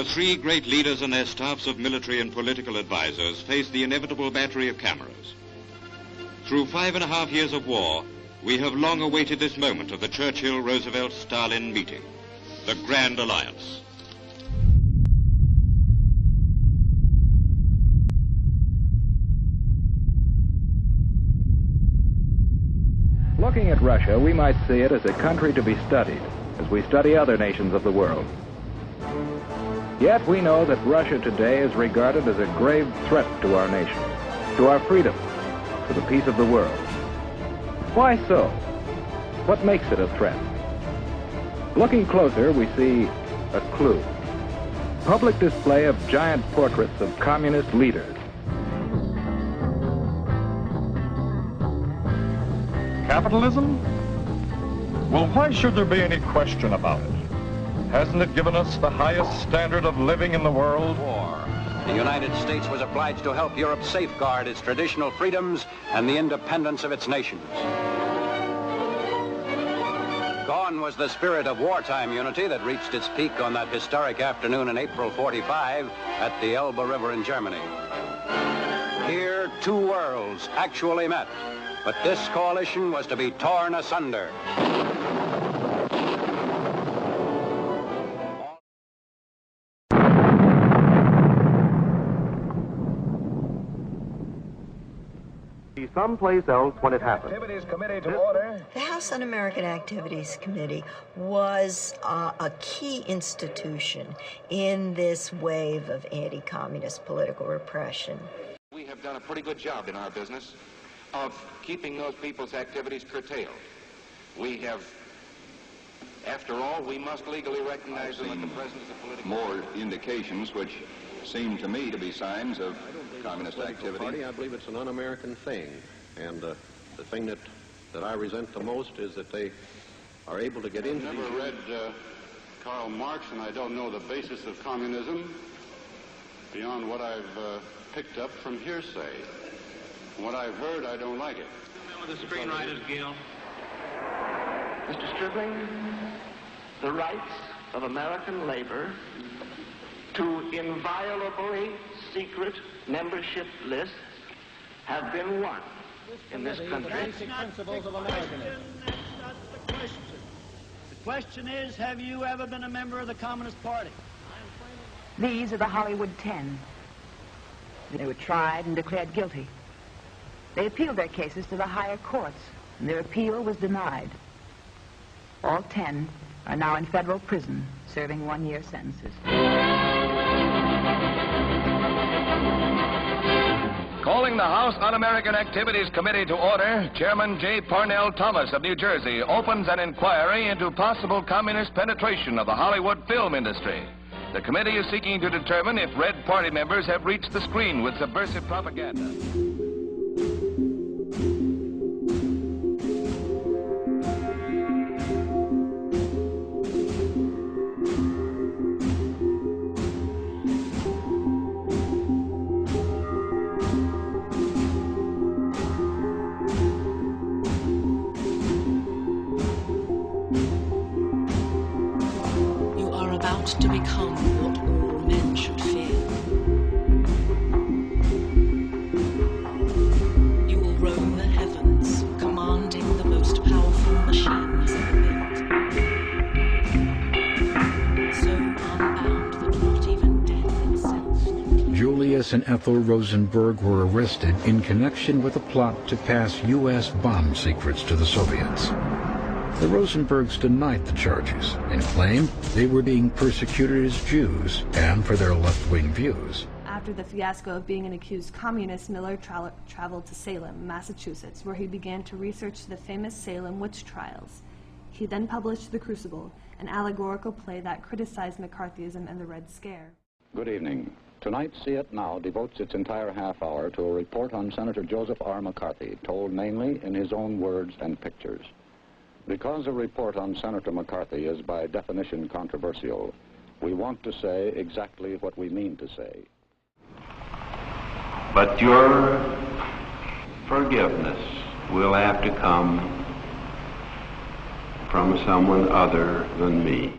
The three great leaders and their staffs of military and political advisors faced the inevitable battery of cameras. Through 5.5 years of war, we have long awaited this moment of the Churchill-Roosevelt-Stalin meeting, the Grand Alliance. Looking at Russia, we might see it as a country to be studied, as we study other nations of the world. Yet we know that Russia today is regarded as a grave threat to our nation, to our freedom, to the peace of the world. Why so? What makes it a threat? Looking closer, we see a clue. Public display of giant portraits of communist leaders. Capitalism? Well, why should there be any question about it? Hasn't it given us the highest standard of living in the world? War. The United States was obliged to help Europe safeguard its traditional freedoms and the independence of its nations. Gone was the spirit of wartime unity that reached its peak on that historic afternoon in April '45 at the Elbe River in Germany. Here, two worlds actually met, but this coalition was to be torn asunder. Someplace else when it happened. Activities Committee to order. The House Un-American Activities Committee was a key institution in this wave of anti-communist political repression. We have done a pretty good job in our business of keeping those people's activities curtailed. We have, after all, we must legally recognize them in the presence of political... More indications which seem to me to be signs of communist activity. Party, I believe it's an un-American thing, and the thing that I resent the most is that they are able to get into I've never read Karl Marx, and I don't know the basis of communism beyond what I've picked up from hearsay. What I've heard, I don't like it. The Screenwriters Guild. Mr. Stribling, the rights of American labor to inviolably secret membership lists have been won in this country. Basic principles of Americanism. That's not the question. The question is, have you ever been a member of the Communist Party? These are the Hollywood 10. They were tried and declared guilty. They appealed their cases to the higher courts, and their appeal was denied. All 10 are now in federal prison, serving 1-year sentences. Calling the House Un-American Activities Committee to order, Chairman J. Parnell Thomas of New Jersey opens an inquiry into possible communist penetration of the Hollywood film industry. The committee is seeking to determine if Red Party members have reached the screen with subversive propaganda. To become what all men should fear. You will roam the heavens, commanding the most powerful machines ever built. So unbound that not even death itself. Julius and Ethel Rosenberg were arrested in connection with a plot to pass U.S. bomb secrets to the Soviets. The Rosenbergs denied the charges and claimed they were being persecuted as Jews and for their left-wing views. After the fiasco of being an accused communist, Miller traveled to Salem, Massachusetts, where he began to research the famous Salem witch trials. He then published The Crucible, an allegorical play that criticized McCarthyism and the Red Scare. Good evening. Tonight, See It Now devotes its entire half hour to a report on Senator Joseph R. McCarthy, told mainly in his own words and pictures. Because a report on Senator McCarthy is by definition controversial, we want to say exactly what we mean to say. But your forgiveness will have to come from someone other than me.